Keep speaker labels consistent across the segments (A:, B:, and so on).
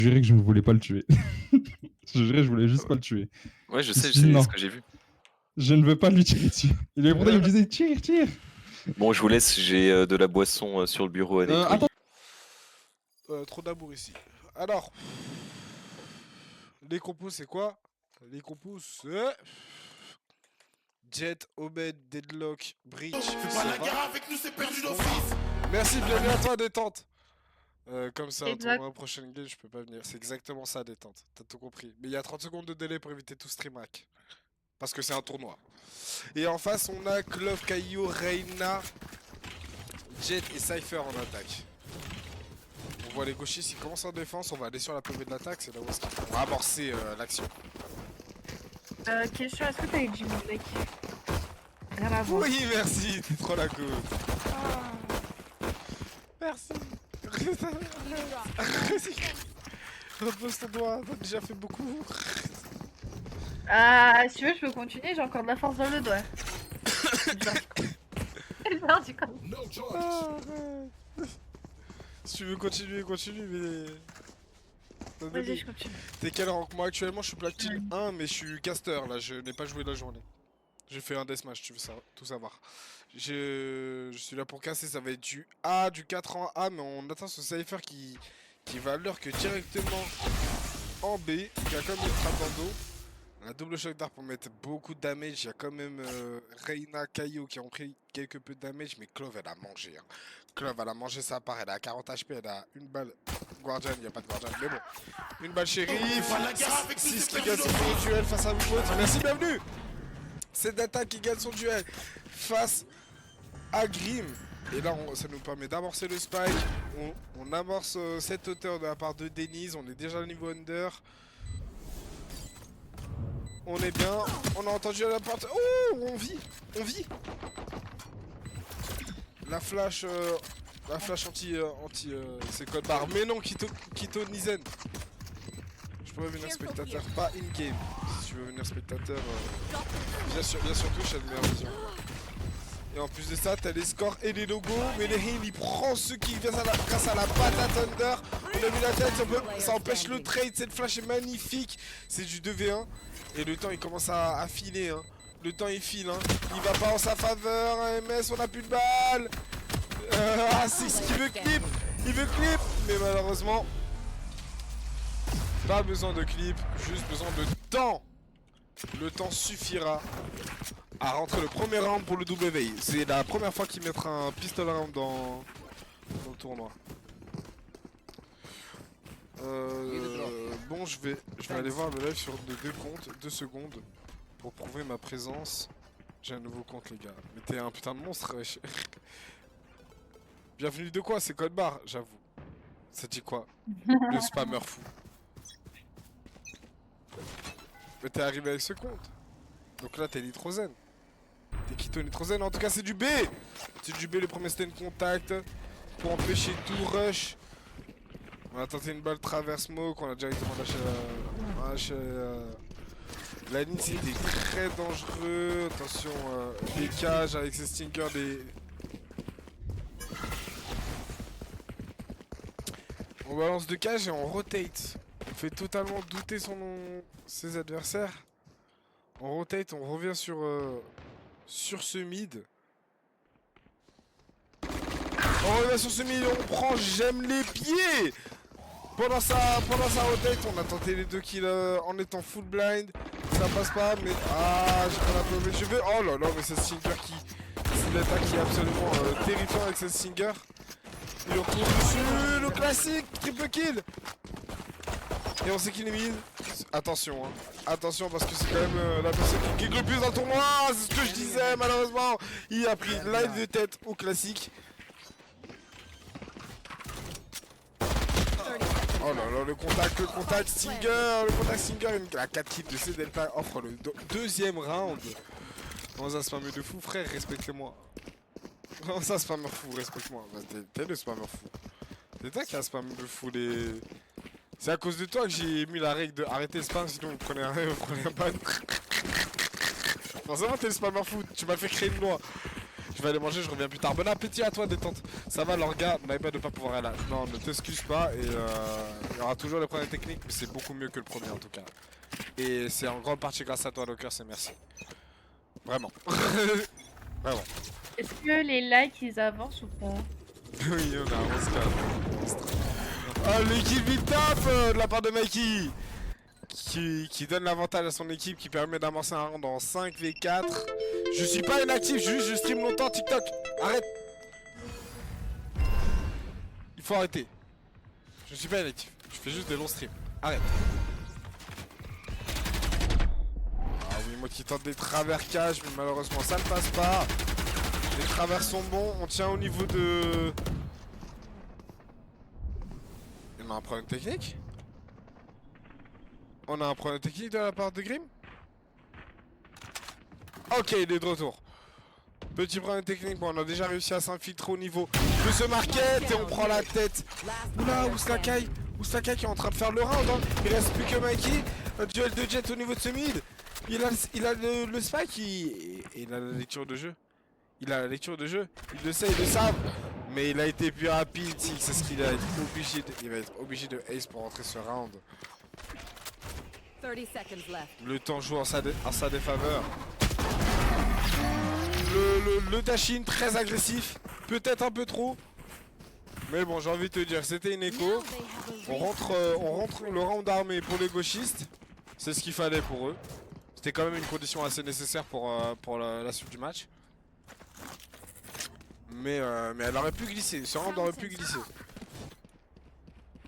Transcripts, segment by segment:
A: Je jurais que je ne voulais pas le tuer. Je jurais, je voulais juste pas le tuer.
B: Ouais, je
A: Je me
B: sais,
A: suis dit:
B: c'est
A: «Non,
B: ce que j'ai vu.
A: je ne veux pas lui tirer dessus». Et pourtant il me disait: «Tire, tire!»
B: Bon, je vous laisse, j'ai de la boisson sur le bureau à nettoyer.
A: Attends.
C: Trop d'amour ici. Alors, les compos c'est quoi? Les compos c'est... Jet, Obed, Deadlock, Breach.
D: Fais pas la guerre avec nous, c'est perdu d'office.
C: Merci, bienvenue à toi, détente. Comme ça, au
E: Exact.
C: tournoi prochaine game, je peux pas venir. C'est exactement ça, détente. T'as tout compris. Mais il y a 30 secondes de délai pour éviter tout stream hack. Parce que c'est un tournoi. Et en face, on a Clove, Caillou, Reina, Jet et Cypher en attaque. On voit les gauchistes, ils commencent en défense. On va aller sur la PV de l'attaque. C'est là où on va amorcer l'action.
E: Question, est-ce que t'as eu Jimmy Blake? Rien à voir.
C: Oui, merci, t'es trop la cool. Merci. Repose ton doigt, t'as déjà fait beaucoup.
E: Si tu veux, je peux continuer, j'ai encore de la force dans le doigt. Non, du coup.
C: Si tu veux continuer, continue, mais...
E: Vas-y, je continue.
C: T'es quel rank? Moi actuellement je suis platine 1 mais je suis caster là, je n'ai pas joué la journée. J'ai fait un deathmatch, tu veux tout savoir. Je suis là pour casser, ça va être du A, du 4 en A, mais on attend ce Cypher qui va lurk directement en B, qui a quand même une trappe dans le dos. Un double choc d'art pour mettre beaucoup de damage, il y a quand même Reina, Caillou qui ont pris quelque peu de damage, mais Clove elle a mangé. Hein. Clove elle a mangé sa part, elle a 40 HP, elle a une balle Guardian, il n'y a pas de Guardian, mais bon. Une balle shérif, 6 qui gagne son duel face à vous autres. Merci, bienvenue. C'est Data qui gagne son duel face à Grim. Et là, ça nous permet d'amorcer le spike. On amorce cette hauteur de la part de Denise. On est déjà au niveau under. On est bien. On a entendu à la porte. Oh, on vit. On vit. La flash anti c'est code barre. Mais non, Kito Nizen. Je pourrais venir spectateur, pas in-game. Si tu veux venir spectateur, viens sur Twitch, t'as de meilleure vision. Et en plus de ça, t'as les scores et les logos. Mais les heals, il prend ceux qui grâce à la patate Thunder. On a vu la tête, ça empêche le trade. Cette flash est magnifique. C'est du 2v1. Et le temps, il commence à filer. Hein. Le temps, il file. Hein. Il va pas en sa faveur. MS, on a plus de balles. Six qui veut clip. Il veut clip. Mais malheureusement... Pas besoin de clip, juste besoin de temps. Le temps suffira à rentrer le premier round pour le WI. C'est la première fois qu'il mettra un pistol round dans le tournoi. Bon, je vais aller voir le live sur deux comptes, 2 secondes, pour prouver ma présence. J'ai un nouveau compte, les gars. Mais t'es un putain de monstre, wesh. Bienvenue de quoi? C'est code barre, j'avoue. Ça dit quoi? Le spammer fou. Mais t'es arrivé avec ce compte. Donc là t'es nitrozen. T'es Kito nitrozen. En tout cas c'est du B. C'est du B, le premier stun contact. Pour empêcher tout rush. On a tenté une balle travers smoke. On a directement lâché la ligne, c'était très dangereux. Attention, les cages avec ces stinkers On balance de cage et on rotate. On fait totalement douter ses adversaires. On rotate, on revient sur ce mid. On revient sur ce mid, on prend j'aime les pieds. Pendant sa rotate, on a tenté les 2 kills en étant full blind. Ça passe pas, mais j'ai pas la preuve. Je veux. Oh là là, mais c'est Stinger c'est l'attaque qui est absolument terrifiant avec cette Stinger. Il retourne dessus, le classique, triple kill. Et on sait qu'il est mid. Attention, hein. Attention parce que c'est quand même la personne qui kick le plus dans le tournoi. C'est ce que je disais, malheureusement. Il a pris live de tête au classique. Oh là là, le contact Stinger, la 4 kills de C Delta offre le deuxième round. Dans un spammer de fou, frère, respectez-moi. Dans un spammer fou, respecte-moi. T'es le spammer fou. C'est toi qui as spammer de fou les... C'est à cause de toi que j'ai mis la règle de arrêter le spam, sinon vous prenez un ban. Forcément t'es le spammer fou, tu m'as fait créer une loi. Je vais aller manger, je reviens plus tard. Bon appétit à toi, détente. Ça va, l'orga, n'avez pas de pas pouvoir aller là. Non, ne t'excuse pas et y aura toujours les problèmes techniques, mais c'est beaucoup mieux que le premier en tout cas. Et c'est en grande partie grâce à toi, Locker, c'est merci. Vraiment. Vraiment.
E: Est-ce que les likes ils avancent ou pas?
C: Oui, on a un 11K. Oh, l'équipe vite tape de la part de Mikey qui donne l'avantage à son équipe, qui permet d'amorcer un round en 5v4. Je suis pas inactif, je stream longtemps TikTok. Arrête. Il faut arrêter. Je suis pas inactif, je fais juste des longs streams. Arrête. Ah oui, moi qui tente des travers cash, mais malheureusement ça ne passe pas. Les travers sont bons, on tient au niveau de... On a un problème technique? On a un problème technique de la part de Grim? Ok, il est de retour. Petit problème technique, bon, on a déjà réussi à s'infiltrer au niveau de ce market et on prend la tête. Oula, Ouslakai qui est en train de faire le round, hein. Il reste plus que Mikey. Un duel de jet au niveau de ce mid. Il a le spike, il a la lecture de jeu. Il a la lecture de jeu, il le sait, il le savent. Mais il a été plus rapide, c'est ce qu'il a été obligé de... Il va être obligé de ace pour rentrer ce round.
F: 30 seconds left.
C: Le temps joue en sa défaveur. Le Dashin très agressif, peut-être un peu trop. Mais bon, j'ai envie de te dire, c'était une écho. On rentre le round armé pour les gauchistes. C'est ce qu'il fallait pour eux. C'était quand même une condition assez nécessaire pour la suite du match. Mais elle aurait pu glisser, ce round aurait pu glisser.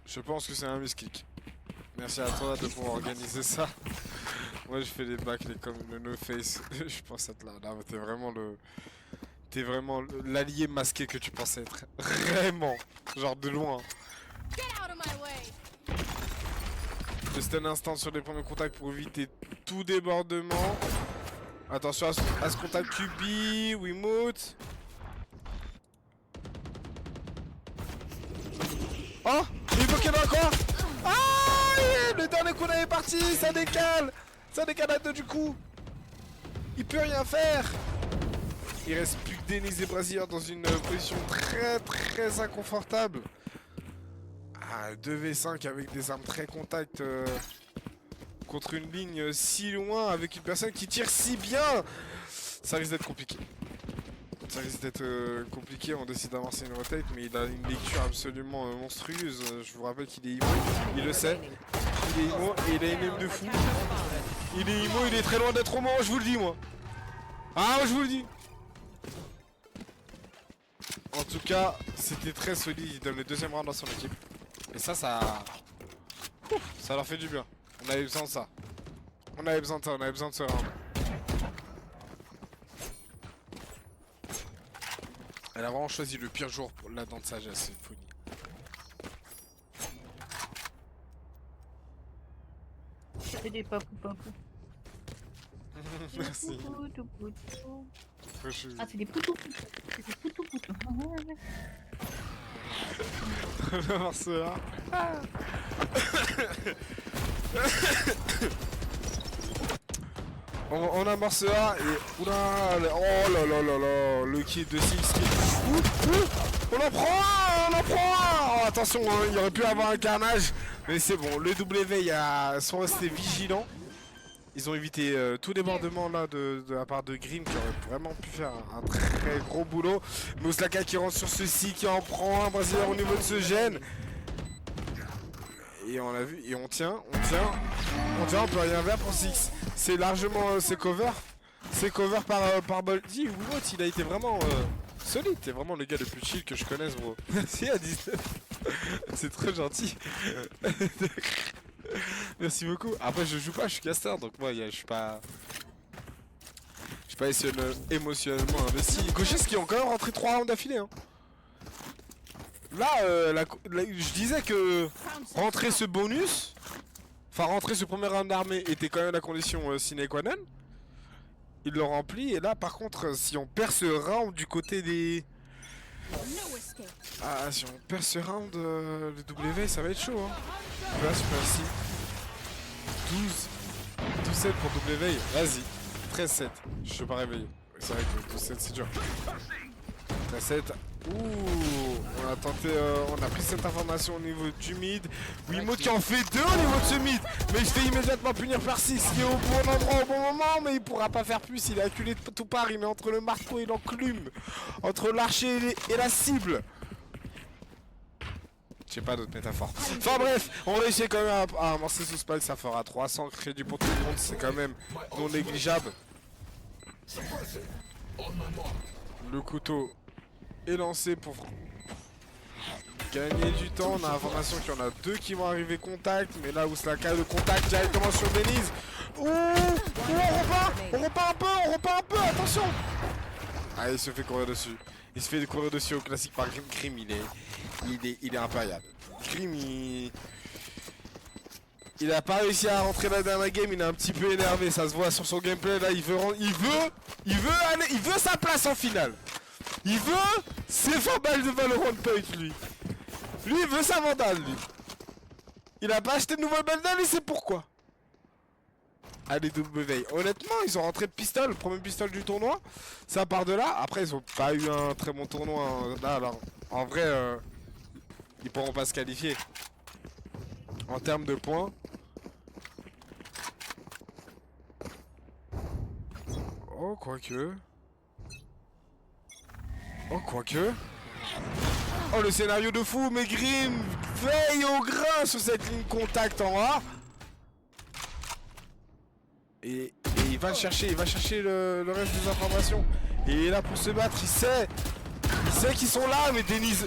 C: Je pense que c'est un misclick. Merci à toi de pouvoir organiser ça. Moi je fais les backs comme le no face. Je pense être là. Là t'es vraiment l'allié masqué que tu pensais être. Vraiment. Genre de loin. Juste un instant sur les premiers contacts pour éviter tout débordement. Attention à ce contact QB, Wiimote. Oh, il est bloqué dans le coin. Ah, le dernier coup est parti, ça décale à deux du coup. Il peut rien faire. Il reste plus que Denis et Brazier dans une position très inconfortable. Ah, 2v5 avec des armes très contact contre une ligne si loin avec une personne qui tire si bien. Ça risque d'être compliqué. Ça risque d'être compliqué, on décide d'avancer une rotate, mais il a une lecture absolument monstrueuse. Je vous rappelle qu'il est IMO, il le sait. Il est IMO et il a une aim de fou. Il est IMO, il est très loin d'être homo, je vous le dis moi. Ah, je vous le dis. En tout cas, c'était très solide, il donne le deuxième round dans son équipe. Et ça leur fait du bien. On avait besoin de ça. On avait besoin de ce round. Elle a vraiment choisi le pire jour pour la dent de sagesse, c'est une folie.
E: C'est des papou papou.
C: Merci.
E: Poutou, poutou.
C: Je...
E: Ah, c'est des poutou poutou. C'est des poutou poutou.
C: Le morceau. On a morceau A et... Oula, oh là là là là, le kit de Six qui... On en prend un. Oh, attention, hein, il aurait pu avoir un carnage. Mais c'est bon, le W sont restés vigilants. Ils ont évité tout débordement là de la part de Grim qui aurait vraiment pu faire un très gros boulot. Mouslaka qui rentre sur ceci, qui en prend un Brésilien au niveau de ce gène. Et on l'a vu, et on tient, on peut rien faire pour Six. C'est largement c'est cover par Boldy. Wiimote, il a été vraiment solide, t'es vraiment le gars le plus chill que je connaisse, bro. Merci à 19. C'est trop gentil. Merci beaucoup. Après je joue pas, je suis caster, donc moi je suis pas émotionnellement investi. Gauchistes qui ont quand même rentré 3 rounds d'affilée, hein. Là, je disais que rentrer ce bonus, enfin rentrer ce premier round d'armée était quand même la condition sine qua non. Il le remplit, et là par contre si on perd ce round du côté des... Ah, si on perd ce round, le W ça va être chaud, hein. Là c'est pas ici. 12-7 pour W, vas-y. 13-7, je suis pas réveillé. C'est vrai que 12-7 c'est dur. 13-7, Ouh, on a tenté, on a pris cette information au niveau du mid. Wiimote qui en fait 2 au niveau de ce mid. Mais il se fait immédiatement punir par 6. Il est au bon endroit au bon moment, mais il pourra pas faire plus. Il est acculé de tout part. Il est entre le marteau et l'enclume. Entre l'archer et la cible. J'ai pas d'autres métaphores. Enfin bref, on réussit quand même à amorcer ce spike. Ça fera 300 crédits pour tout le monde. C'est quand même non négligeable. Le couteau est lancé pour gagner du temps. On a l'information qu'il y en a 2 qui vont arriver contact. Mais là où Slaka le contact directement sur Denise. Ouh, on repart un peu, attention. Ah, il se fait courir dessus. Il se fait courir dessus au classique par Grim. Grim, il est impériable. Grim, il a pas réussi à rentrer la dernière game, il est un petit peu énervé, ça se voit sur son gameplay là, il veut sa place en finale. Il veut ses 20 balles de Valorant Point lui. Lui il veut sa vandale lui. Il a pas acheté de nouvelle bandale et c'est pourquoi. Allez W. Honnêtement ils ont rentré pistol, le premier pistol du tournoi. Ça part de là, après ils ont pas eu un très bon tournoi hein. Là alors en vrai ils pourront pas se qualifier. En termes de points. Oh quoique. Oh quoique. Oh le scénario de fou, mais Grim veille au grain sur cette ligne contact en A. Et il va chercher, le reste des informations. Et il est là pour se battre, il sait qu'ils sont là, mais Denise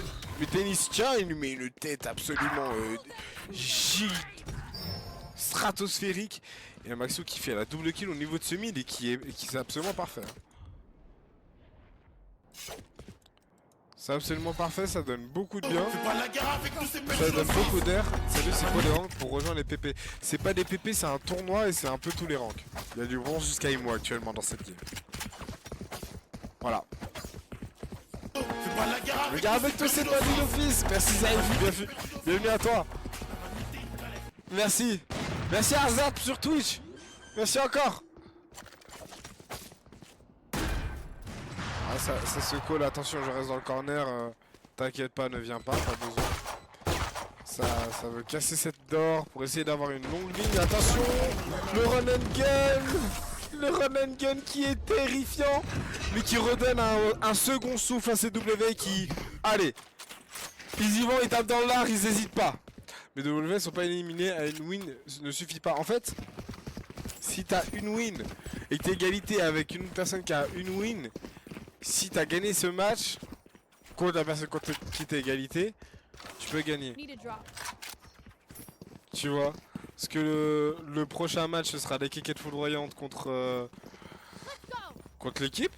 C: tiens, il lui met une tête absolument stratosphérique. Et un Maxou qui fait la double kill au niveau de ce mid et qui est absolument parfait. C'est absolument parfait, ça donne beaucoup de bien. Ça donne beaucoup d'air. Salut, c'est quoi les ranks pour rejoindre les PP? C'est pas des PP, c'est un tournoi et c'est un peu tous les ranks. Il y a du bronze jusqu'à IMO actuellement dans cette game. Voilà. Regarde avec toi, c'est pas du office. Merci Zaïf, bienvenue à toi. Merci. Merci à Hazard sur Twitch. Merci encore. Ah, ça se colle, attention, je reste dans le corner. T'inquiète pas, ne viens pas besoin. Ça veut casser cette door pour essayer d'avoir une longue ligne. Attention, le run and gun. Le run and gun qui est terrifiant, mais qui redonne un second souffle à CW qui... Allez, ils y vont, ils tapent dans l'art, ils hésitent pas. Mais W sont pas éliminés à une win, ne suffit pas. En fait, si t'as une win et que t'es égalité avec une personne qui a une win, si t'as gagné ce match contre la personne contre qui t'es égalité, tu peux gagner. Tu vois? Parce que le prochain match ce sera des kékettes foudroyantes contre l'équipe.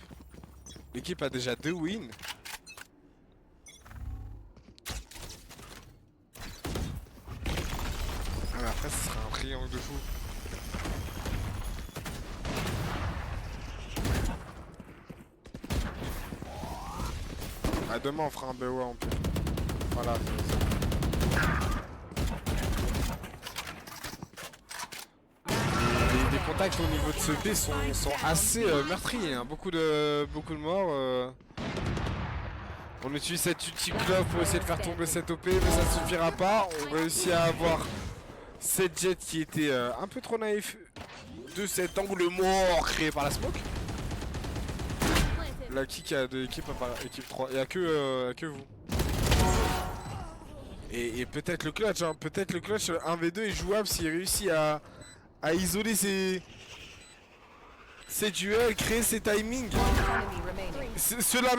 C: L'équipe a déjà 2 wins. Ah mais après ce sera un triangle de fou. Ah demain on fera un BOA en plus. Voilà. Les contacts au niveau de ce B sont assez meurtriers, hein. Beaucoup de morts. On utilise cette ulti glove pour essayer de faire tomber cette OP, mais ça ne suffira pas. On réussit à avoir cette jet qui était un peu trop naïf de cet angle mort créé par la smoke. La kick a de l'équipe à part équipe 3, il n'y a que vous. Et peut-être le clutch, hein. Peut-être le clutch 1v2 est jouable s'il réussit à isoler ses duels, créer ses timings. Ceux-là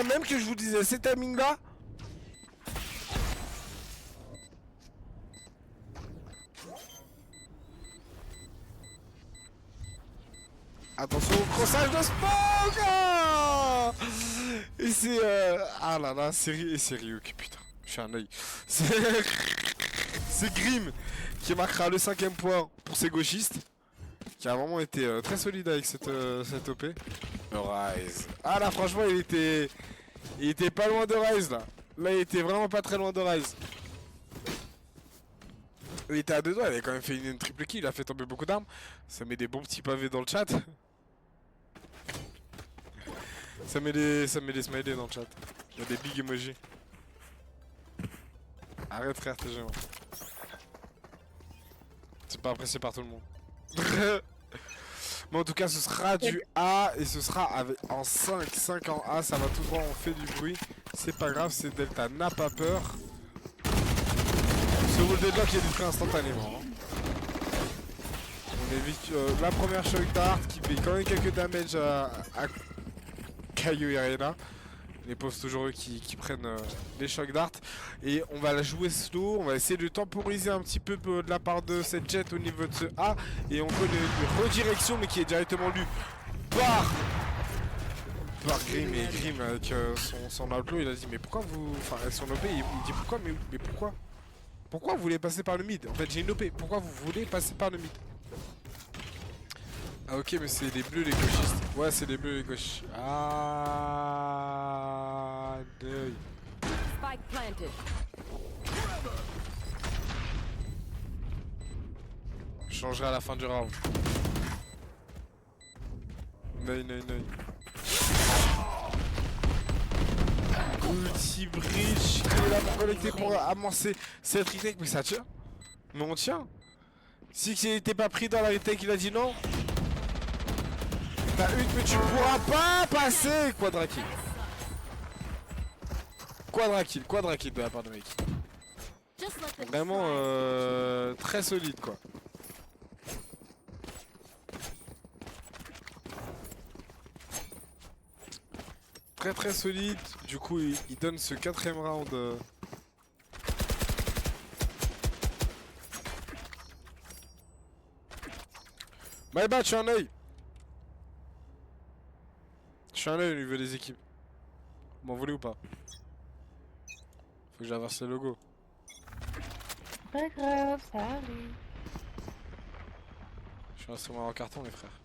C: même que je vous disais, ces timings là. Attention au crossage de Spock. Et c'est ah là là, c'est Ryuk, putain, je suis un oeil. C'est Grim qui marquera le 5ème point pour ses gauchistes. Qui a vraiment été très solide avec cette OP. Le Rise. Ah là franchement il était pas loin de Rise là. Là il était vraiment pas très loin de Rise. Il était à 2 doigts, il avait quand même fait une triple kill, il a fait tomber beaucoup d'armes. Ça met des bons petits pavés dans le chat. Ça met des smileys dans le chat. Il y a des big emojis. Arrête frère, t'es gênant. C'est pas apprécié par tout le monde. Mais en tout cas, ce sera du A et ce sera en 5 en A. Ça va tout droit, on fait du bruit. C'est pas grave, c'est Delta, n'a pas peur. Ce wall deadlock il est détruit instantanément. Hein. On évite la première shock dart qui fait quand même quelques damage à Caillou Arena. Les pauvres toujours eux qui prennent les shock dart. Et on va la jouer slow, on va essayer de temporiser un petit peu de la part de cette jet au niveau de ce A. Et on peut une redirection mais qui est directement lu par Grim. Et Grim avec son outlaw il a dit mais pourquoi vous... Enfin son OP il dit pourquoi mais pourquoi? Pourquoi vous voulez passer par le mid? En fait j'ai une OP, pourquoi vous voulez passer par le mid? Ah ok mais c'est les bleus les gauchistes. Ouais c'est les bleus les gauchistes. Ah deuil.
F: Spike planted.
C: Je changerai à la fin du round. Ney. Ulti bridge qui est là pour collecter pour amorcer cette retake. Mais ça tient. Mais on tient. Si il n'était pas pris dans la retake, il a dit non. T'as une mais tu pourras pas passer. Quadra-kill de la part de mec. Vraiment très solide quoi. Très solide. Du coup il donne ce 4ème round. Bye bye, je suis un œil. Je suis un œil au niveau des équipes. Vous m'en voulez ou pas? Faut que j'inverse le logo.
E: Pas grave, ça arrive.
C: Je suis instrument en carton les frères.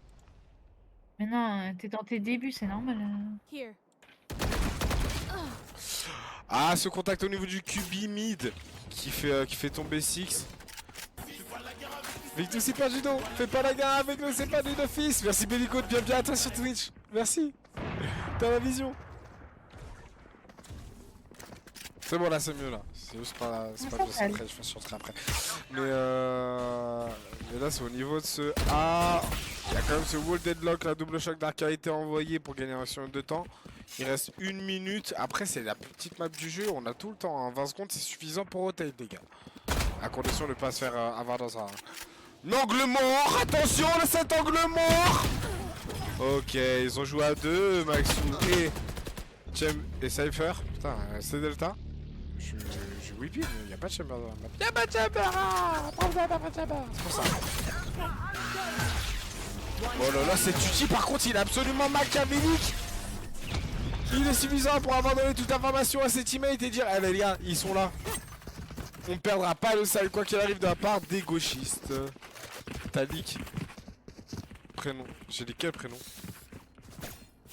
E: Mais non, t'es dans tes débuts, c'est normal.
F: Here.
C: Ah ce contact au niveau du QB mid qui fait tomber Six. Victor c'est pas judo, fais pas la guerre avec nous, c'est pas du d'office. Merci Bellico de bien à toi sur Twitch. Merci. T'as la vision. C'est bon là c'est mieux là. C'est juste pas
E: Ça
C: je chanterai après. Mais là c'est au niveau de ce A. Il y a quand même ce wall deadlock, la double choc d'arc a été envoyé pour gagner un maximum de temps. Il reste 1 minute. Après c'est la petite map du jeu, on a tout le temps. Hein. 20 secondes c'est suffisant pour rotate les gars. À condition de ne pas se faire avoir dans un angle mort. Attention cet angle mort. Ok ils ont joué à 2, Maxou et Chem et Cypher. Putain c'est Delta. Je whippy mais il n'y a pas de chamber dans la map. Y'a pas de chamber. C'est pour ça. Oh là là cet outil par contre il est absolument machiavélique. Il est suffisant pour avoir donné toute l'information à ses teammates et dire allez les gars ils sont là. On ne perdra pas le sale quoi qu'il arrive de la part des gauchistes. Talik. Prénom. J'ai dit quel prénom?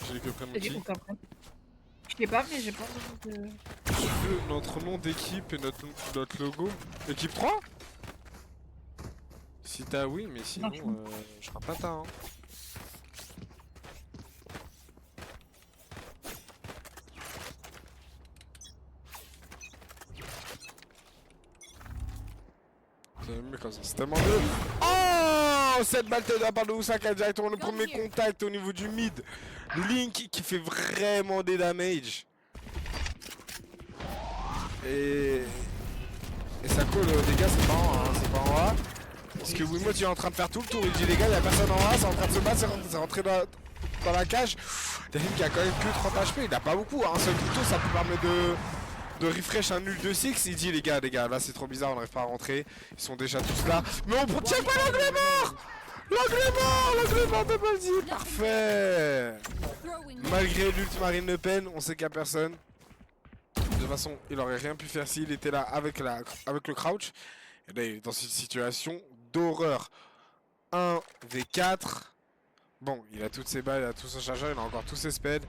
C: J'ai dit que prénom qui?
E: Je sais pas mais j'ai pas envie de...
C: Tu veux notre nom d'équipe et notre logo? Équipe 3? Si t'as oui mais sinon je serai pas ta hein. C'est tellement mieux. Oh cette balle de la part de Osaka directement le premier contact au niveau du mid. Link qui fait vraiment des damage. Et ça colle les gars c'est pas en A, c'est pas en A. Parce que Wiimote il est en train de faire tout le tour, il dit les gars il y a personne en A, c'est en train de se battre, c'est rentré dans la cage. David qui a quand même que 30 HP, il a pas beaucoup, un seul couteau ça peut permettre de refresh un nul de 6, il dit les gars là c'est trop bizarre, on n'arrive pas à rentrer, ils sont déjà tous là, mais on tient pas l'angle mort. L'angle mort de Baldi, parfait. Malgré l'ult Marine Le Pen, on sait qu'il y a personne. De toute façon, il aurait rien pu faire s'il était là avec le crouch. Et là il est dans cette situation d'horreur. 1v4. Bon, il a toutes ses balles, il a tout son chargeur, il a encore tous ses spells.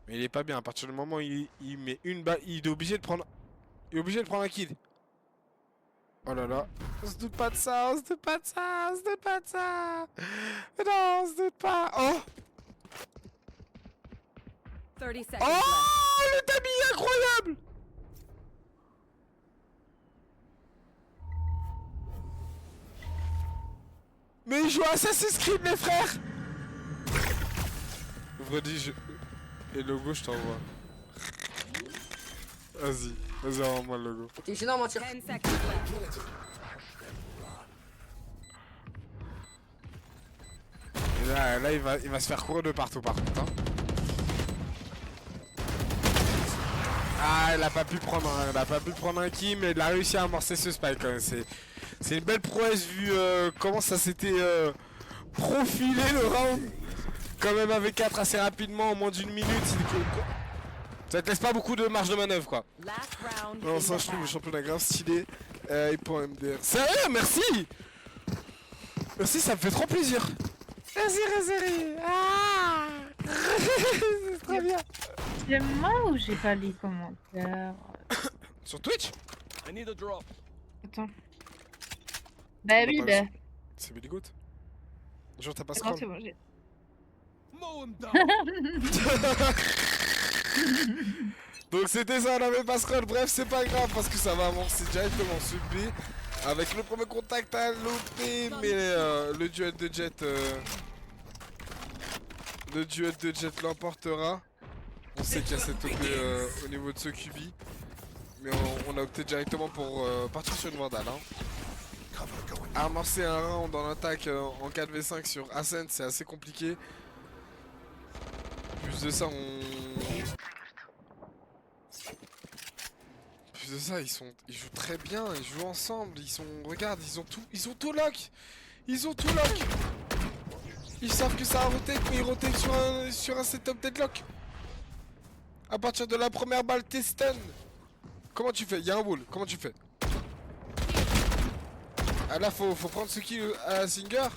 C: Mais il est pas bien, à partir du moment où il met une balle, il est obligé de prendre. Il est obligé de prendre un kill. Oh là là. On se doute pas de ça, on se doute pas de ça, on se doute pas de ça. Non, on se doute pas. Oh
F: 30 seconds
C: oh
F: left.
C: le tamis est incroyable. Mais il joue à Assassin's Creed, mes frères. Redis, je... Et le logo, je t'envoie. Vas-y, vas-y, envoie-moi le logo.
G: T'es gênant, mentir.
F: 10 seconds left.
C: Et là il va se faire courir de partout par contre. Hein. Ah, il a pas pu prendre un kill, mais il a réussi à amorcer ce spike quand même. C'est une belle prouesse vu comment ça s'était profilé le round. Quand même avec 4 assez rapidement, en moins d'une minute. Ça te laisse pas beaucoup de marge de manœuvre quoi.
F: Last round.
C: Non,
F: in
C: ça
F: the
C: je trouve le
F: bag.
C: championnat grave stylé. Et pour MDR. Sérieux, merci. Merci, ça me fait trop plaisir. Merci Razeri. Ah. C'est très bien.
E: C'est moi ou j'ai pas les commentaires?
C: Sur Twitch?
E: Attends. Bah oui, bah.
C: C'est Billy Goat. Genre t'as pas
E: Non,
C: scroll.
E: c'est bon, j'ai.
C: Donc c'était ça, on avait pas scroll. Bref, c'est pas grave parce que ça va avancer directement sur B. Avec le premier contact à loupé, mais le duel de Jet. Le duel de Jet l'emportera. On sait qu'il y a cette OP au niveau de ce QB. Mais on a opté directement pour partir sur une Vandal. Hein. Amorcer un round en attaque en 4v5 sur Ascent, c'est assez compliqué. Plus de ça, Plus de ça, ils jouent très bien, ils jouent ensemble, regarde, ils ont tout lock. Ils ont tout lock. Ils savent que ça a rotate, mais ils rotate sur un setup deadlock. À partir de la première balle, t'es stun. Comment tu fais? Il y a un wall, comment tu fais? Ah là, faut prendre ce kill à Singer.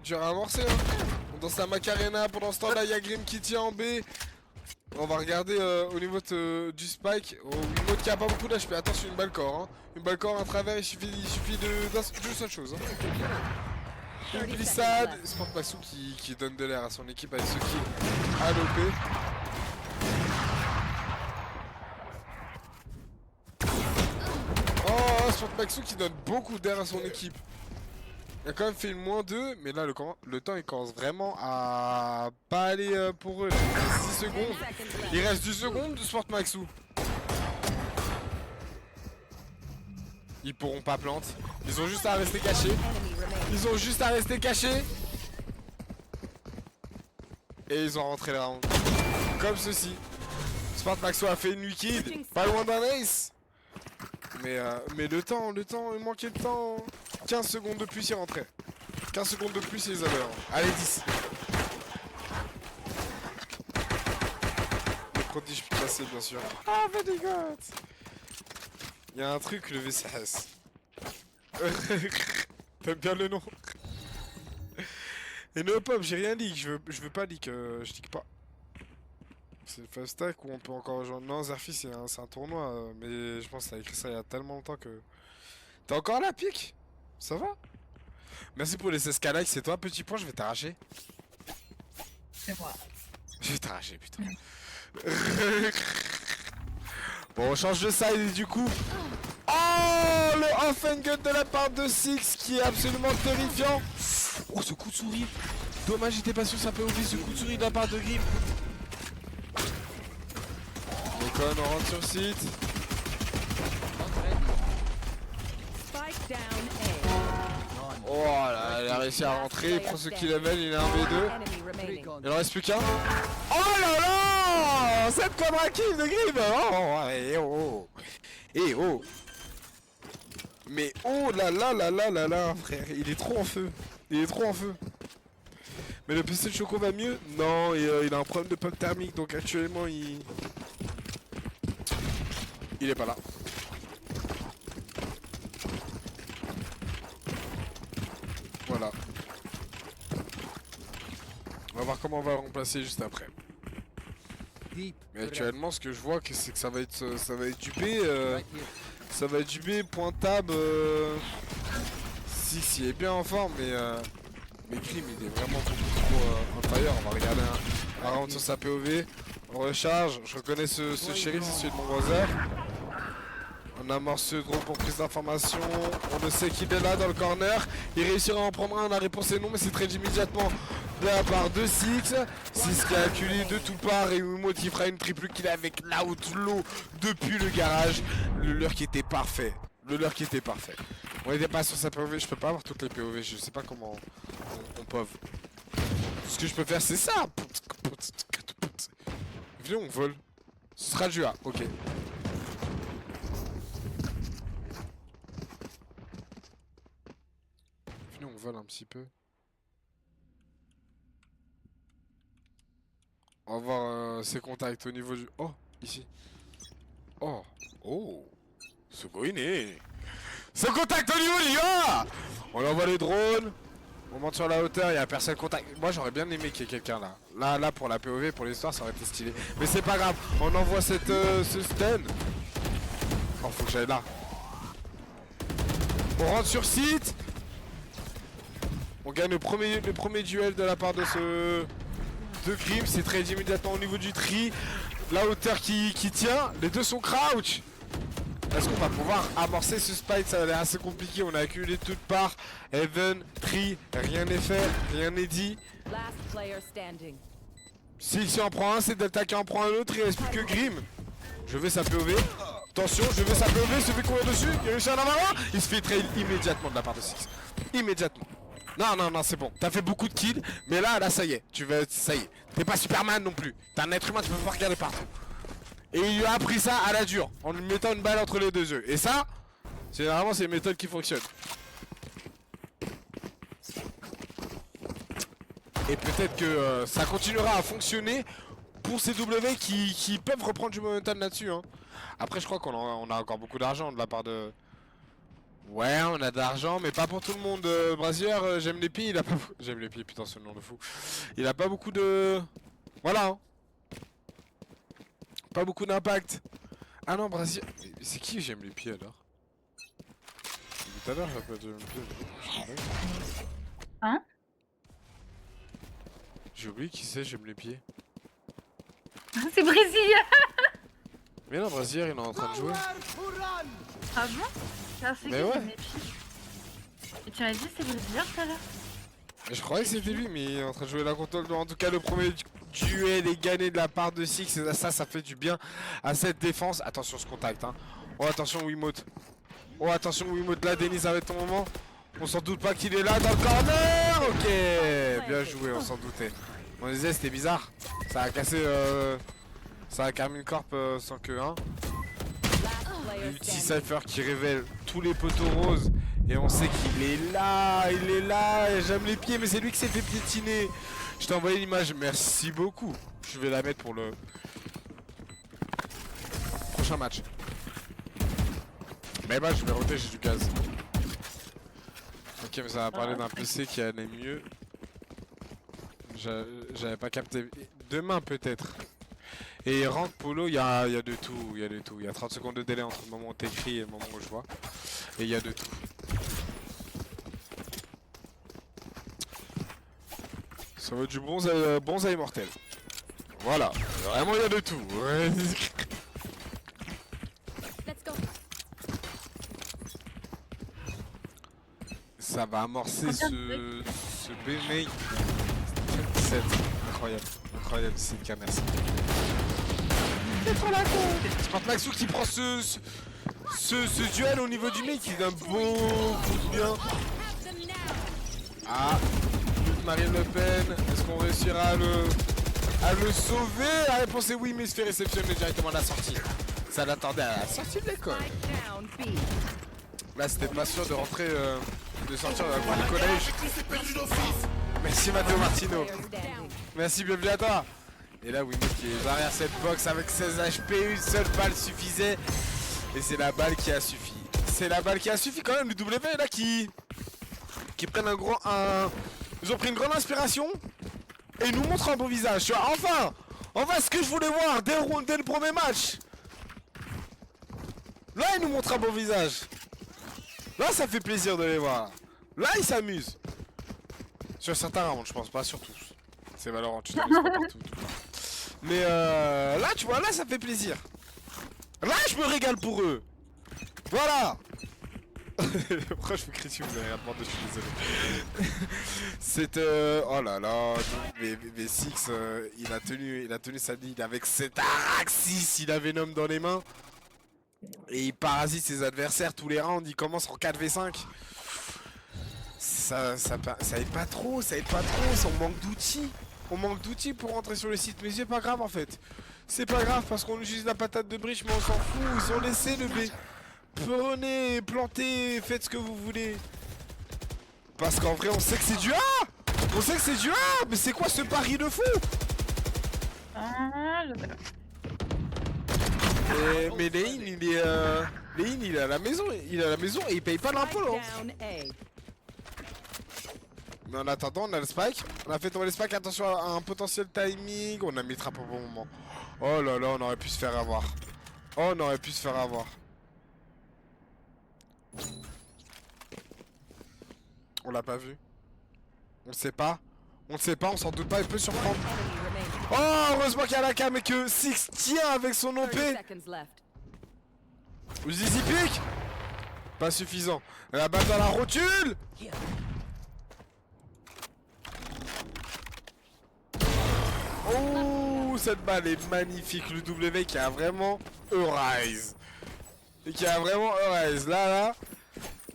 C: Dur à amorcer, hein. On danse la Macarena, pendant ce temps-là, il y a Grim qui tient en B. On va regarder au niveau du spike. Au Wiimote qui a pas beaucoup d'HP. Attention, une balle corps. Hein. Une balle corps à travers, il suffit d'une seule chose. Hein. Une glissade. Sport Maxou qui donne de l'air à son équipe avec ce kill à l'OP. Oh, Sport Maxou qui donne beaucoup d'air à son équipe. Il a quand même fait une -2, mais là le temps il commence vraiment à pas aller pour eux. Il reste 10 secondes. Il reste 10 secondes de Sport Maxou. Ils pourront pas planter. Ils ont juste à rester cachés.
F: Enemy remaining.
C: Ils ont juste à rester cachés. Et ils ont rentré le round. Comme ceci. Sport Maxou a fait une wicked. Pas loin d'un ace. Mais le temps, il manquait de temps. 15 secondes de plus, il rentrait. 15 secondes de plus, ils avaient. Allez, 10. Le prodige passé, bien sûr. Ah, very good. Il y a un truc, le VCS. T'aimes bien le nom. Et no pop, j'ai rien leak. Je veux pas leak. Je leak pas. C'est le fast stack où on peut encore rejoindre. Non, Zerfi, c'est un tournoi. Mais je pense que t'as écrit ça il y a tellement longtemps que. T'es encore là, pique? Ça va? Merci pour les 16 likes, c'est toi, petit point, je vais t'arracher.
E: C'est moi.
C: Je vais t'arracher, putain. Bon, on change de side et du coup. Oh, le off and gun de la part de Six qui est absolument terrifiant. Oh, ce coup de souris. Dommage, j'étais pas sûr, ça peut ouvrir ce coup de souris de la part de Grim. Déconne, on rentre sur site.
F: Spike down A.
C: Oh là, il a réussi à rentrer, il prend ce kill level, il est 1v2.
F: Enemy remaining.
C: Il en reste plus qu'un. Oh là là, cette quadra kill de Grim. Oh, et oh. Et oh. Mais oh là là là là là là, frère, il est trop en feu. Il est trop en feu. Mais le PC de Choco va mieux? Non, il a un problème de pump thermique, donc actuellement il est pas là. Voilà. On va voir comment on va le remplacer juste après. Mais actuellement, ce que je vois, c'est que ça va être du B. Ça va être du B pointable. Si, il est bien en forme, mais Mais Grim il est vraiment beaucoup trop on fire. On va regarder un round sur sa POV. On recharge, je reconnais ce shérif, c'est celui de mon brother. On amorce ce drone pour plus d'informations. On ne sait qu'il est là dans le corner. Il réussira à en prendre un, la réponse est non, mais c'est très immédiatement de la part de Six. Six qui a acculé de tout part et Wiimote qui fera une triple kill avec l'outlaw depuis le garage. Le leurre qui était parfait. Le leurre qui était parfait. On n'était pas sur sa POV, je peux pas avoir toutes les POV, je sais pas comment on POV. Ce que je peux faire c'est ça. Viens on vole. Ce sera du A, ok. Venez on vole un petit peu. On va voir ses contacts au niveau du... Oh, ici. Oh, oh. Sugoine. Ce contact au niveau du A. On envoie les drones. On monte sur la hauteur, il n'y a personne contact. Moi j'aurais bien aimé qu'il y ait quelqu'un là. Là pour la POV, pour l'histoire ça aurait été stylé. Mais c'est pas grave, on envoie ce stun. Oh faut que j'aille là. On rentre sur site. On gagne le premier duel de la part de Grim. C'est très immédiatement au niveau du tri. La hauteur qui tient, les deux sont crouch. Est-ce qu'on va pouvoir amorcer ce spike? Ça a l'air assez compliqué, on a accumulé de toutes parts. Heaven, Tree, rien n'est fait, rien n'est dit.
F: Last player standing.
C: Si en prend un, c'est Delta qui en prend un autre, il reste plus que Grim. Je veux sa POV. Attention, je veux sa POV, se fait courir dessus, il réussit à en avoir un. Il se fait trail immédiatement de la part de Six. Immédiatement. Non, c'est bon. T'as fait beaucoup de kills, mais là, ça y est. Ça y est. T'es pas Superman non plus. T'es un être humain, tu peux pas regarder partout. Et il lui a appris ça à la dure, en lui mettant une balle entre les deux yeux. Et ça, généralement, c'est une méthode qui fonctionne. Et peut-être que ça continuera à fonctionner pour ces W qui peuvent reprendre du momentum là-dessus. Hein. Après, je crois qu'on a encore beaucoup d'argent de la part de... Ouais, on a d'argent, mais pas pour tout le monde. Brazier, j'aime les pieds, il a pas... J'aime les pieds, putain, ce nom de fou. Il a pas beaucoup de... Voilà, hein. Pas beaucoup d'impact. Ah non, Brazier... C'est qui j'aime les pieds, alors? Tout à l'heure, j'appelle j'aime les pieds.
E: Hein?
C: J'ai oublié qui c'est, j'aime les pieds.
E: C'est brésilien.
C: Mais non, Brazier, il est en train de jouer.
E: Ah bon? C'est
C: Mais ouais.
E: mes pieds. Et tu m'as dit c'est brésilien tout à l'heure?
C: Je croyais que c'était lui, mais il est en train de jouer la console. En tout cas, le premier duel est gagné de la part de Six. Et ça fait du bien à cette défense. Attention, ce contact. Hein. Oh, attention, Wiimote. Oh, attention, Wiimote. Là, Denis, ça va être ton moment. On s'en doute pas qu'il est là dans le corner. Ok, bien joué, on s'en doutait. On disait, c'était bizarre. Ça a cassé. Ça a Carmine Corp sans que 1. Le petit Cypher qui révèle tous les poteaux roses. Et on sait qu'il est là, et j'aime les pieds, mais c'est lui qui s'est fait piétiner. Je t'ai envoyé l'image, merci beaucoup. Je vais la mettre pour le prochain match. Mais bah, je vais roter, j'ai du gaz. Ok, mais ça va parler d'un PC qui allait mieux. J'avais pas capté. Demain peut-être. Et rank polo, il y a de tout, il y a 30 secondes de délai entre le moment où t'écris et le moment où je vois. Et il y a de tout. Ça va être du bonsaï mortel. Voilà, vraiment il y a de tout. Ouais.
F: Let's go.
C: Ça va amorcer ce B-make. 7, incroyable, c'est le cas, merci. Smartmaxou qui prend ce duel au niveau du mec, qui donne beaucoup de bien. Ah, Marine Le Pen, est-ce qu'on réussira à le sauver? La réponse est oui, mais il se fait réceptionner directement à la sortie. Ça l'attendait à la sortie de l'école. Là, c'était pas sûr de rentrer, de sortir de la cour du collège. Merci Matteo Martino. Merci, bienvenue à toi. Et là, Wiimote qui est derrière cette box avec 16 HP, une seule balle suffisait. Et c'est la balle qui a suffi. C'est la balle qui a suffi quand même, le W là qui prennent ils ont pris une grande inspiration et ils nous montrent un beau visage. Tu vois, enfin ce que je voulais voir dès le premier match. Là, ils nous montrent un beau visage. Là, ça fait plaisir de les voir. Là, ils s'amusent. Sur certains rounds, je pense pas sur tous. C'est Valorant, tu t'amuses pas partout. Tout le temps. Mais là, tu vois, là, ça fait plaisir. Là, je me régale pour eux. Voilà. Pourquoi je me critique, vous avez rien demandé, je suis désolé. C'est oh là là, V6, il a tenu sa ligne avec cet Araxis, il a Venom dans les mains. Et il parasite ses adversaires tous les rounds, il commence en 4v5. Ça aide pas trop, on manque d'outils. On manque d'outils pour rentrer sur le site, mais c'est pas grave en fait. C'est pas grave parce qu'on utilise la patate de bridge, mais on s'en fout, ils ont laissé le B. Prenez, plantez, faites ce que vous voulez. Parce qu'en vrai, on sait que c'est du A. On sait que c'est du A, mais c'est quoi ce pari de fou?
E: Ah, je sais pas.
C: Mais Lane, il est à la maison, et il paye pas l'impôt.
F: Spike
C: Hein.
F: down A.
C: Mais en attendant, on a le spike. On a fait tomber le spike, attention à un potentiel timing. On a mis trap au bon moment. Oh là là, on aurait pu se faire avoir. Oh, on aurait pu se faire avoir. On l'a pas vu. On le sait pas. On le sait pas, on s'en doute pas, il peut surprendre.
F: Enemy remaining.
C: Oh, heureusement qu'il y a la cam et que Six tient avec son OP.
F: 30 seconds left.
C: Uzi pique. Pas suffisant. La balle dans la rotule. Oh, cette balle est magnifique. Le W qui a vraiment Eurise. Et qui a vraiment Eurise. Là,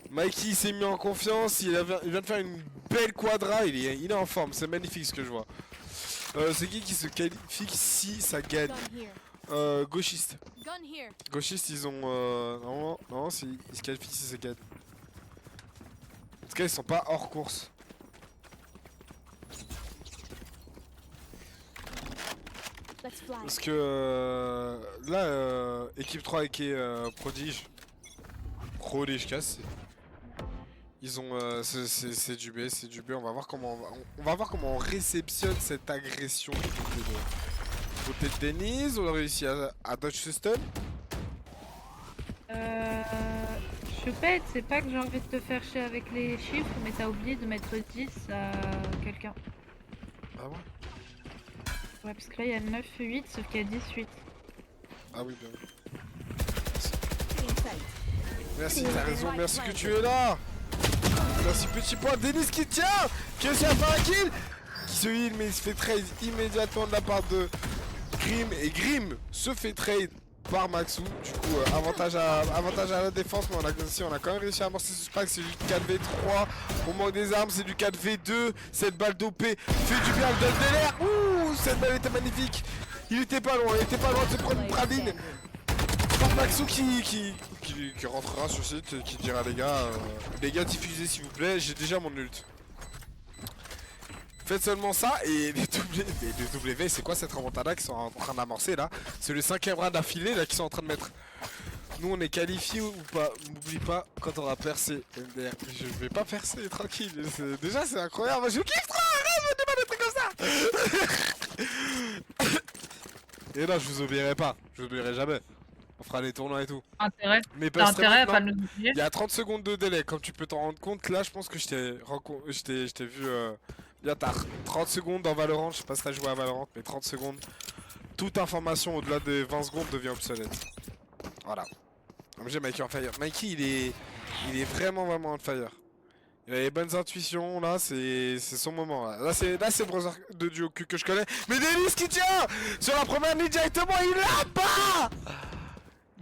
C: Mikey s'est mis en confiance. Il vient de faire une belle quadra. Il est en forme. C'est magnifique ce que je vois. C'est qui se qualifie si ça gagne? Gauchiste. Gauchiste, ils ont. Non, ils se qualifient si ça gagne. En tout cas, ils sont pas hors course. Parce que là, équipe 3 qui est prodige casse. Ils ont c'est du B, on va voir comment on réceptionne cette agression du côté de Denise. On a réussi à dodge ce stun.
E: Choupette, c'est pas que j'ai envie de te faire chier avec les chiffres, mais t'as oublié de mettre 10 à quelqu'un.
C: Ah ouais?
E: Ouais, parce que là il y a 9, 8, sauf qu'il y a 10, 8.
C: Ah oui, bien vu. Merci, t'as raison, merci que tu es là. Merci, petit point. Denise qui tient, qui réussit à faire un kill, qui se heal, mais il se fait trade immédiatement de la part de Grim. Et Grim se fait trade par Maxou. Du coup, avantage à la défense, mais on a quand même réussi à amorcer ce pack. C'est du 4v3. On manque des armes, c'est du 4v2. Cette balle d'OP fait du bien, le donne de l'air. Ouh, cette balle était magnifique. Il était pas loin de se prendre une praline. Par Maxou qui rentrera sur site et qui dira les gars diffusez s'il vous plaît, j'ai déjà mon ult. Faites seulement ça et les W c'est quoi cette remontada qu'ils sont en train d'amorcer là? C'est le 5ème round d'affilée là qu'ils sont en train de mettre. Nous on est qualifiés ou pas? N'oublie pas quand on aura percé MDR. Je vais pas percer, tranquille. Déjà c'est incroyable, je kiffe trop, arrête, je me demande des trucs comme ça. Et là je vous oublierai pas, je vous oublierai jamais. On fera les tournois et tout.
E: Intérêt.
C: Mais
E: T'as intérêt à pas
C: maintenant,
E: nous oublier.
C: il y a 30 secondes de délai, comme tu peux t'en rendre compte. Là, je pense que je t'ai vu bien tard. 30 secondes dans Valorant, je sais pas si t'as joué à Valorant, mais 30 secondes. Toute information au-delà des 20 secondes devient obsolète. Voilà. Comme j'ai Mikey en fire. Mikey, il est vraiment on fire. Il a les bonnes intuitions, là, c'est son moment. Là, c'est le browser de duo que je connais. Mais Denise qui tient sur la première ligne directement, il l'a pas.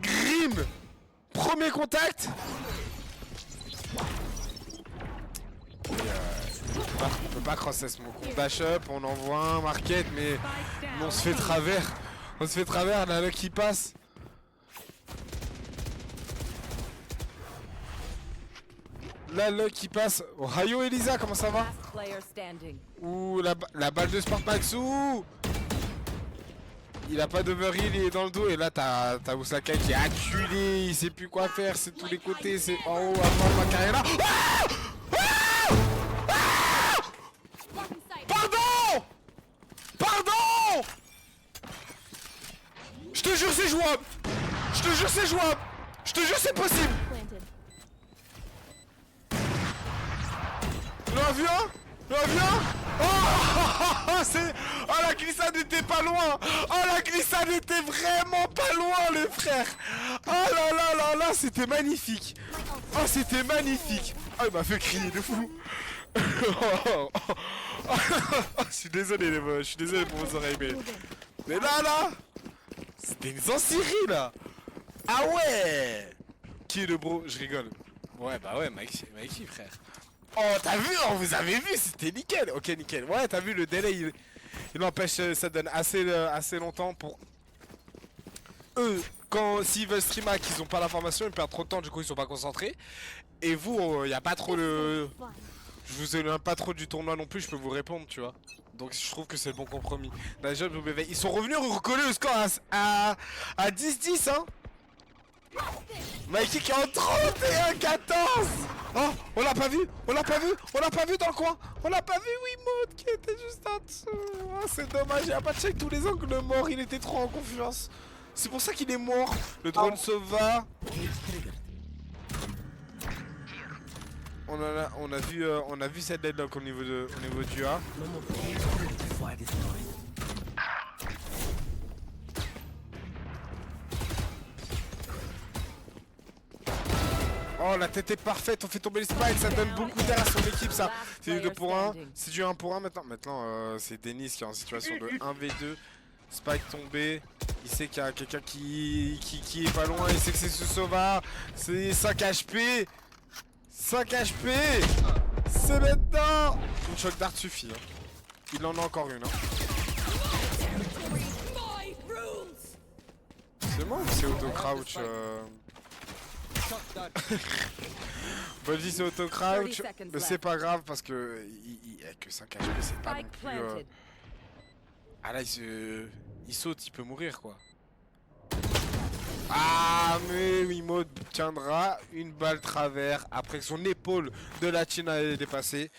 C: Grim, premier contact. On peut pas crosser ce mot. On dash up, on envoie un market, mais on se fait travers. On se fait travers, la luck qui passe. La luck qui passe. Ohio Elisa, comment ça va?
F: Last player standing.
C: Ouh, la balle de Sport Maxou. Il a pas d'overheal, il est dans le dos et là t'as Osaka qui est acculé, il sait plus quoi faire, c'est de tous les côtés, c'est en haut, à droite, ma carrière là. Pardon! Pardon! Je te jure c'est jouable! Je te jure c'est jouable! Je te jure c'est possible! Tu l'as vu un? Viens. Oh, oh, la glissade était pas loin. Oh, la glissade était vraiment pas loin, les frères. Oh là là là là, c'était magnifique. Oh, c'était magnifique. Oh, il m'a fait crier de fou. Je suis désolé, je suis désolé pour vos oreilles, mais là, c'était une Zanciri là. Ah ouais. Qui est le bro? Je rigole. Ouais, bah ouais, Mikey, frère. Oh, t'as vu? Oh, vous avez vu? C'était nickel. Ok, nickel. Ouais, t'as vu le délai, il empêche, ça donne assez longtemps pour eux. S'ils veulent streamer et qu'ils ont pas l'information, ils perdent trop de temps, du coup ils sont pas concentrés. Et vous, y a pas trop le... Je vous éloigne pas trop du tournoi non plus, je peux vous répondre, tu vois. Donc je trouve que c'est le bon compromis. Déjà, ils sont revenus recoller le score à 10-10, hein. Mikey qui est en 31-14. Oh, on l'a pas vu, on l'a pas vu, on l'a pas vu dans le coin. On l'a pas vu, Wiimote qui était juste en dessous. Oh, c'est dommage, il a pas check tous les angles morts, il était trop en confiance. C'est pour ça qu'il est mort. Le drone se va. On a vu cette deadlock au niveau du A. Oh, la tête est parfaite, on fait tomber les spikes, ça donne beaucoup d'air à son équipe, ça. C'est du 2 pour 1, c'est du 1 pour 1 maintenant. Maintenant, c'est Denis qui est en situation de 1v2. Spike tombé, il sait qu'il y a quelqu'un qui est pas loin, il sait que c'est ce Sova. C'est 5 HP. 5 HP. C'est maintenant. Une choc d'art suffit, hein. Il en a encore une, hein. C'est moi ou c'est auto-crouch Boldy c'est auto-crouch, mais c'est pas grave parce que il a que 5 HP, c'est pas non plus... Ah là il saute, il peut mourir quoi. Ah mais Wiimote tiendra une balle travers après que son épaule de la Chine a dépassé.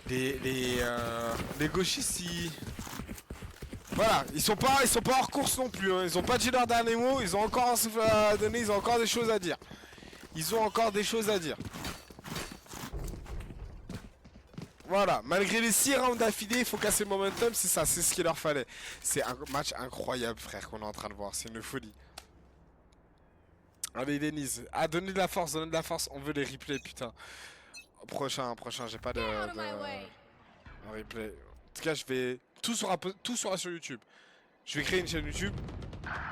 C: Les gauchistes voilà, ils sont pas hors course non plus, hein. Ils ont pas dit leur dernier mot, ils ont encore un souffle à donner, ils ont encore des choses à dire. Ils ont encore des choses à dire. Voilà, malgré les 6 rounds d'affilée, il faut casser le momentum, c'est ça, c'est ce qu'il leur fallait. C'est un match incroyable, frère, qu'on est en train de voir, c'est une folie. Allez, Denise, donnez de la force, on veut les replays, putain. Prochain, j'ai pas de replay. En tout cas, je vais... Tout sera sur YouTube. Je vais créer une chaîne YouTube.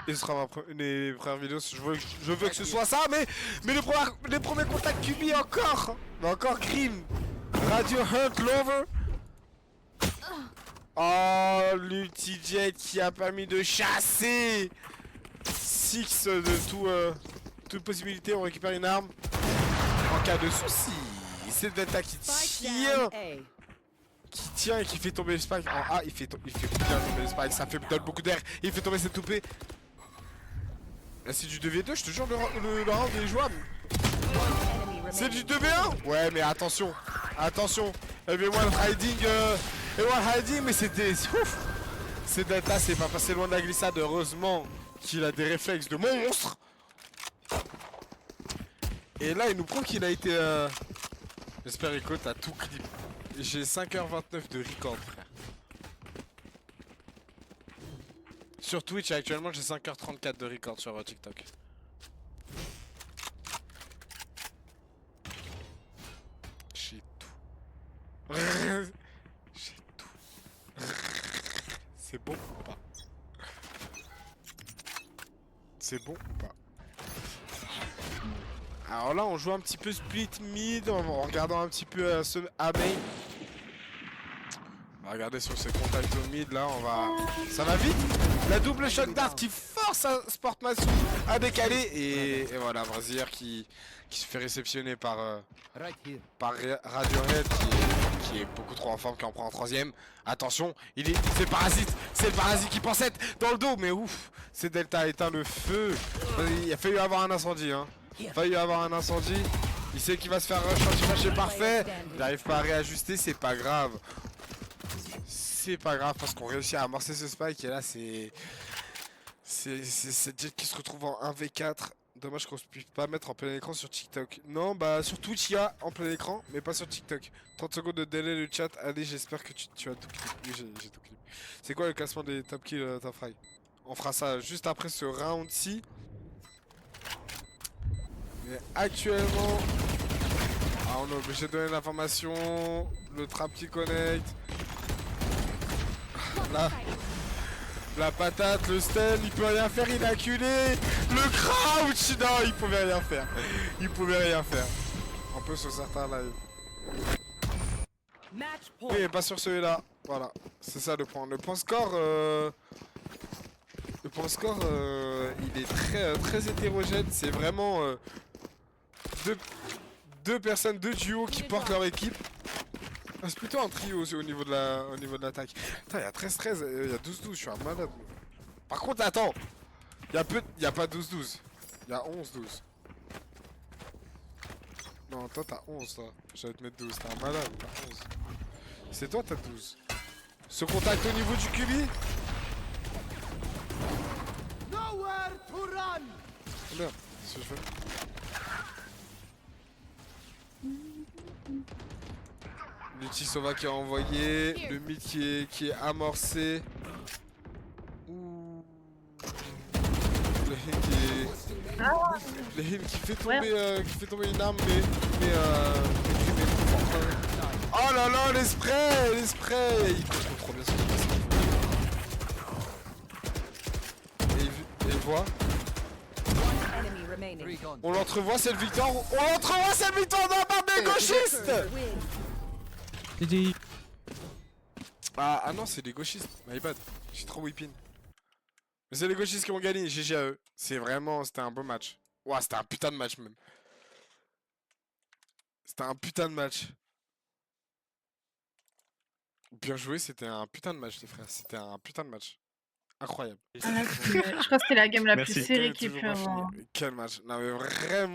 C: Et ce sera les premières vidéos. Je veux que ce soit ça, mais les premiers contacts QB encore. Mais encore Grim. Radio Hunt Lover. Oh, l'ulti-jet qui a permis de chasser Six de toute possibilité. On récupère une arme en cas de souci. C'est Delta qui tient. Qui tient et qui fait tomber le spike en A, il fait bien tomber le spike, ça donne beaucoup d'air, il fait tomber cette toupée. Là c'est du 2v2, je te jure le round est jouable. C'est du 2v1. Ouais mais attention, il y avait one hiding, mais c'était ouf. C'est Delta, c'est pas passé loin de la glissade, heureusement qu'il a des réflexes de monstre. Et là il nous prouve qu'il a été j'espère Rico t'as tout clip. J'ai 5h29 de record, frère. Sur Twitch, actuellement, j'ai 5h34 de record sur TikTok. J'ai tout. J'ai tout. C'est bon ou pas? C'est bon ou pas? Alors là, on joue un petit peu split mid en regardant un petit peu ce A main. Regardez sur ces contacts au mid là, ça va vite. La double shot dart qui force un Sportmasu à décaler et voilà Brazier qui se fait réceptionner par Radiohead qui est beaucoup trop en forme, qui en prend en 3ème. Attention, c'est le parasite qui pense être dans le dos, mais ouf, c'est Delta a éteint le feu. Il a failli avoir un incendie, hein. Il sait qu'il va se faire rush parfait. Il n'arrive pas à réajuster, c'est pas grave. C'est pas grave parce qu'on réussit à amorcer ce spike et là c'est Jet qui se retrouve en 1v4 Dommage qu'on puisse pas mettre en plein écran sur TikTok. Non, bah sur Twitch il y a en plein écran, mais pas sur TikTok. 30 secondes de délai le chat. Allez, j'espère que tu as tout clip. Oui, j'ai tout clip. C'est quoi le classement des top kills Top Fry? On fera ça juste après ce round-ci. Mais actuellement... Ah, on est obligé de donner l'information. Le trap qui connecte. Là. La patate, le stun, il peut rien faire, il est acculé. Le crouch, non, il pouvait rien faire. Il pouvait rien faire. Un peu sur certains lives.
F: Match
C: Oui,
F: point.
C: mais pas sur celui-là. Voilà, c'est ça le point. Le point score, il est très hétérogène. C'est vraiment deux personnes, deux duos qui portent leur équipe. Ah, c'est plutôt un trio au niveau de l'attaque. Putain, il y a 13-13, il y a 12-12, je suis un malade. Par contre, attends, il y a pas 12-12, il y a 11-12. Non, toi t'as 11 toi. J'allais te mettre 12, t'es un malade, t'as 11. C'est toi t'as 12. Ce contact au niveau du QB. Merde, qu'est-ce que je fais? L'Utisova qui a envoyé, le mid qui est amorcé. Ouh. Le hit le hit qui fait tomber une arme mais oh là là, les sprays. Il contrôle trop bien ce qui se passe. Et il voit.
F: One enemy remaining.
C: On l'entrevoit, c'est le victoire. On l'entrevoit, c'est le victoire de la part des gauchistes.
F: Win.
C: Ah non, c'est des gauchistes. My bad. J'ai trop whippin. Mais c'est les gauchistes qui ont gagné. GG à eux. C'était un beau match. Ouah, c'était un putain de match même. C'était un putain de match. Bien joué, c'était un putain de match, les frères. C'était un putain de match. Incroyable.
G: Je crois que c'était la game la plus
H: Merci.
G: serrée
C: Toujours
G: qu'il peut
C: pas fini.
G: avoir.
C: Quel match. Non mais vraiment.